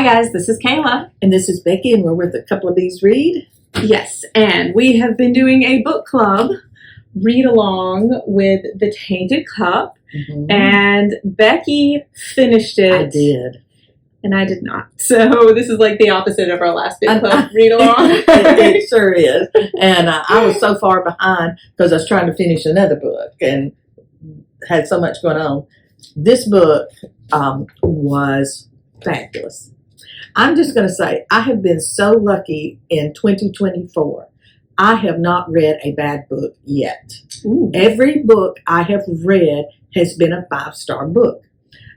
Hi guys, this is Kayla. And this is Becky, and we're with A Couple of These Read. Yes, and we have been doing a book club read along with The Tainted Cup, and Becky finished it. I did. And I did not. So this is like the opposite of our last book club read along. It sure is. And I was so far behind because I was trying to finish another book and had so much going on. This book was fabulous. I'm just going to say, I have been so lucky in 2024. I have not read a bad book yet. Ooh. Every book I have read has been a 5-star book.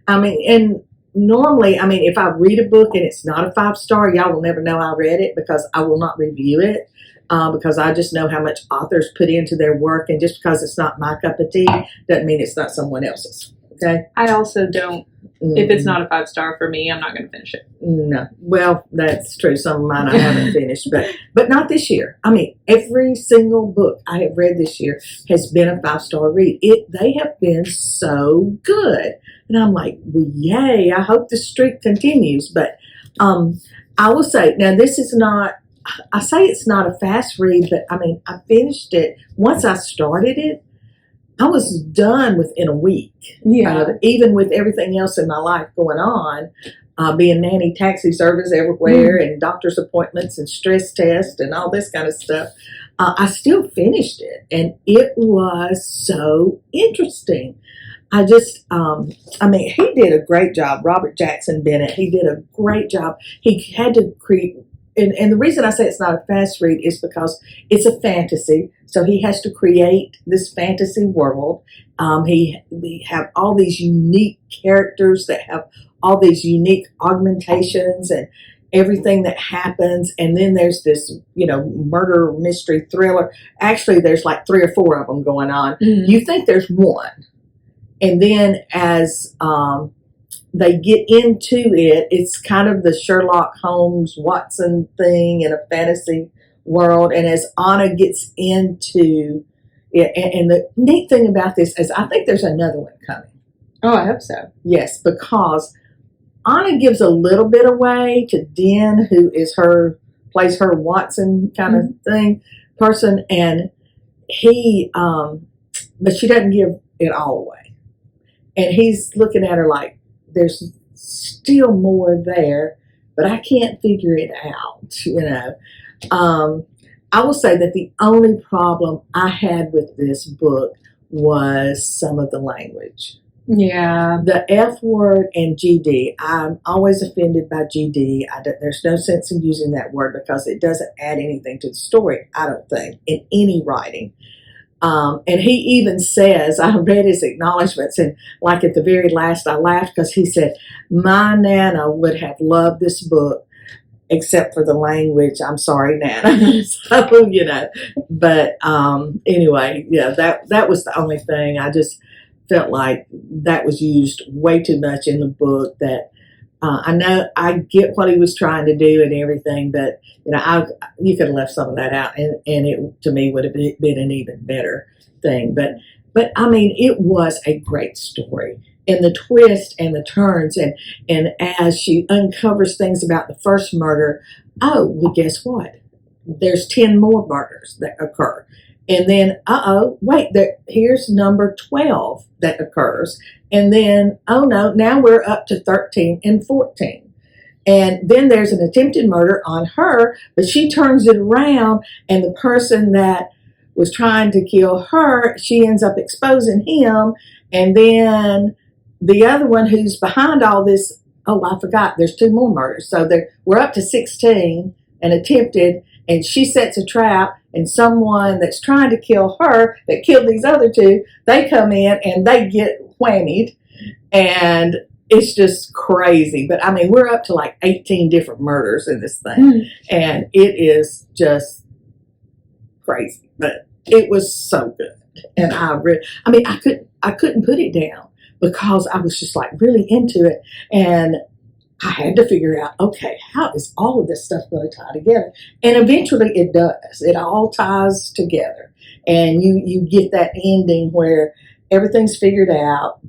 I mean, and normally, if I read a book and it's not a 5-star, y'all will never know I read it because I will not review it because I just know how much authors put into their work, and just because it's not my cup of tea doesn't mean it's not someone else's. Okay. I also don't. If it's not a 5-star for me, I'm not going to finish it. No. Well, that's true. Some of mine I haven't finished, but not this year. Every single book I have read this year has been a 5-star read. They have been so good. And I'm like, well, yay, I hope the streak continues. But I will say, now this is not, I say it's not a fast read, but I finished it. Once I started it, I was done within a week. Yeah. Even with everything else in my life going on, being nanny, taxi service everywhere, and doctor's appointments and stress tests and all this kind of stuff, I still finished it. And it was so interesting. He did a great job. Robert Jackson Bennett, he did a great job. He had to create, and the reason I say it's not a fast read is because it's a fantasy. So he has to create this fantasy world. We have all these unique characters that have all these unique augmentations and everything that happens. And then there's this, murder mystery thriller. Actually, there's like 3 or 4 of them going on. Mm-hmm. You think there's one. And then as they get into it, it's kind of the Sherlock Holmes, Watson thing in a fantasy world. And as Anna gets into it, and the neat thing about this is I think there's another one coming. Oh, I hope so. Yes, because Anna gives a little bit away to Den, who plays her Watson kind of thing person, and he, but she doesn't give it all away. And he's looking at her like, there's still more there, but I can't figure it out, I will say that the only problem I had with this book was some of the language. Yeah. The F word and GD. I'm always offended by GD. There's no sense in using that word because it doesn't add anything to the story, I don't think, in any writing. And he even says, I read his acknowledgments, and like at the very last, I laughed because he said, my Nana would have loved this book except for the language. I'm sorry, Nana. So, but anyway, yeah, that was the only thing. I just felt like that was used way too much in the book. That I know I get what he was trying to do and everything, but you could have left some of that out, and it to me would have been an even better thing. But it was a great story, and the twist and the turns, and as she uncovers things about the first murder, well, guess what? There's 10 more murders that occur. And then, here's number 12 that occurs. And then, oh no, now we're up to 13 and 14. And then there's an attempted murder on her, but she turns it around, and the person that was trying to kill her, she ends up exposing him. And then the other one who's behind all this, I forgot, there's 2 more murders. So we're up to 16 and attempted, and she sets a trap, and someone that's trying to kill her that killed these other 2, they come in and they get whammied, and it's just crazy. But we're up to like 18 different murders in this thing, and it is just crazy. But it was so good, and I couldn't put it down because I was just like really into it, and I had to figure out, okay, how is all of this stuff going to tie together? And eventually it does. It all ties together. And you get that ending where everything's figured out.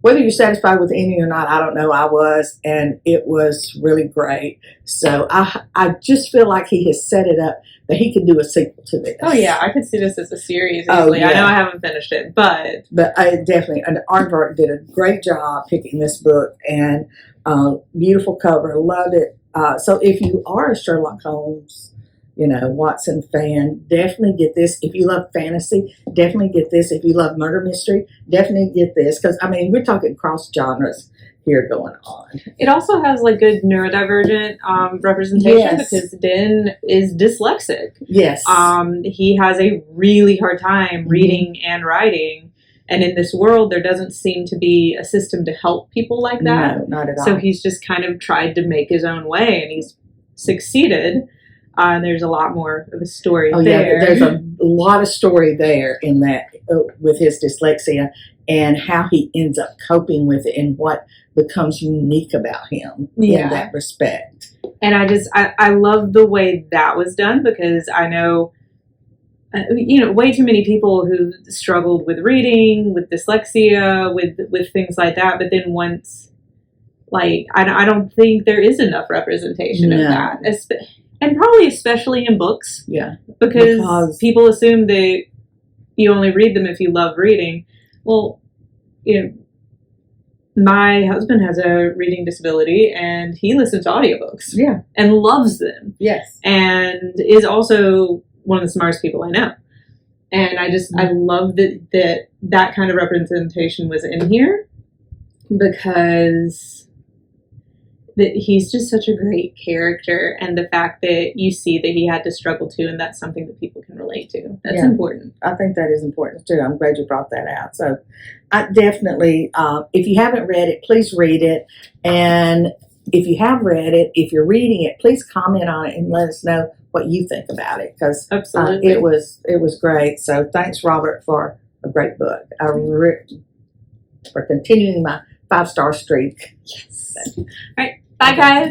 whether you're satisfied with the ending or not, I don't know. I was, and it was really great. So I just feel like he has set it up that he could do a sequel to this. Oh yeah, I could see this as a series easily. Oh, yeah. I know I haven't finished it, but I definitely, and Aardvark did a great job picking this book, and beautiful cover. Loved it. So if you are a Sherlock Holmes, Watson fan, definitely get this. If you love fantasy, definitely get this. If you love murder mystery, definitely get this. Because, we're talking cross genres here going on. It also has like good neurodivergent representation because Den is dyslexic. Yes. He has a really hard time reading and writing. And in this world, there doesn't seem to be a system to help people like that. No, not at all. So he's just kind of tried to make his own way, and he's succeeded. There's a lot more of a story there. Yeah, there's a lot of story there in that with his dyslexia and how he ends up coping with it and what becomes unique about him in that respect. And I love the way that was done because I know, way too many people who struggled with reading, with dyslexia, with things like that. But then once, I don't think there is enough representation of that. And probably especially in books. Yeah. Because people assume that you only read them if you love reading. Well, my husband has a reading disability and he listens to audiobooks. Yeah. And loves them. Yes. And is also one of the smartest people I know. And I love that kind of representation was in here because he's just such a great character, and the fact that you see that he had to struggle too, and that's something that people can relate to. That's important. I think that is important too. I'm glad you brought that out. So I definitely, if you haven't read it, please read it. And if you have read it, if you're reading it, please comment on it and let us know what you think about it, because absolutely it was great. So thanks, Robert, for a great book. For continuing my 5-star streak. Yes. All right. Bye, guys.